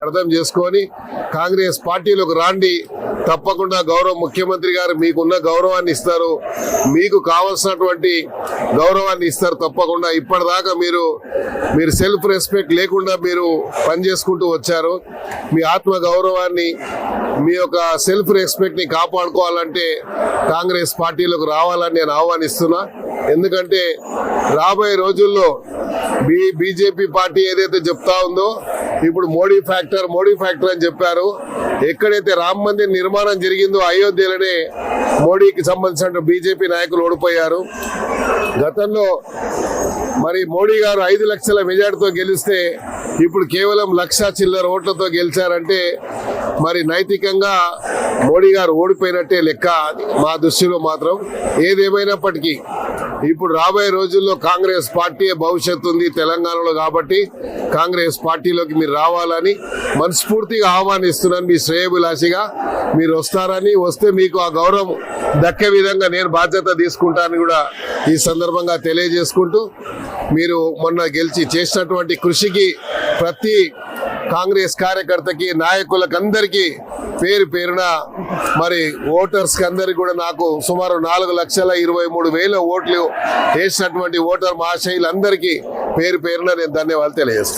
అర్థం చేసుకొని కాంగ్రెస్ పార్టీలోకి రాండి. తప్పకుండా గౌరవ ముఖ్యమంత్రి గారు మీకున్న గౌరవాన్ని ఇస్తారు, మీకు కావాల్సినటువంటి గౌరవాన్ని ఇస్తారు. తప్పకుండా ఇప్పటిదాకా మీరు సెల్ఫ్ రెస్పెక్ట్ లేకుండా మీరు పనిచేసుకుంటూ వచ్చారు. మీ ఆత్మ గౌరవాన్ని, మీ యొక్క సెల్ఫ్ రెస్పెక్ట్ ని కాపాడుకోవాలంటే కాంగ్రెస్ పార్టీలోకి రావాలని నేను ఆహ్వానిస్తున్నా. ఎందుకంటే రాబోయే రోజుల్లో బీజేపీ పార్టీ ఏదైతే చెప్తా ఉందో, ఇప్పుడు మోడీ ఫ్యాక్టర్ అని చెప్పారు. ఎక్కడైతే రామ మందిర్ నిర్మాణం జరిగిందో అయోధ్యలోనే మోడీకి సంబంధించిన బీజేపీ నాయకులు ఓడిపోయారు. గతంలో మరి మోడీ గారు 5 లక్షల మెజార్టీతో గెలిస్తే ఇప్పుడు కేవలం 1,00,000 చిల్లర ఓట్లతో గెలిచారంటే మరి నైతికంగా మోడీ గారు ఓడిపోయినట్టే లెక్క మా దృష్టిలో మాత్రం. ఏదేమైనప్పటికీ ఇప్పుడు రాబోయే రోజుల్లో కాంగ్రెస్ పార్టీ భవిష్యత్తు ఉంది తెలంగాణలో, కాబట్టి కాంగ్రెస్ పార్టీలోకి మీరు రావాలని మనస్ఫూర్తిగా ఆహ్వానిస్తున్నాను. మీ శ్రేయభిలాషిగా మీరు వస్తారని, వస్తే మీకు ఆ గౌరవం దక్కే విధంగా నేను బాధ్యత తీసుకుంటానని కూడా ఈ సందర్భంగా తెలియజేసుకుంటూ, మీరు మొన్న గెలిచి చేసినటువంటి కృషికి ప్రతి కాంగ్రెస్ కార్యకర్తకి, నాయకులకు అందరికీ పేరు పేరున మరి ఓటర్స్ కి అందరికి కూడా నాకు సుమారు 4,23,000 ఓట్లు వేసినటువంటి ఓటర్ మహాశయులందరికీ పేరు పేరున నేను ధన్యవాదాలు తెలియజేస్తాను.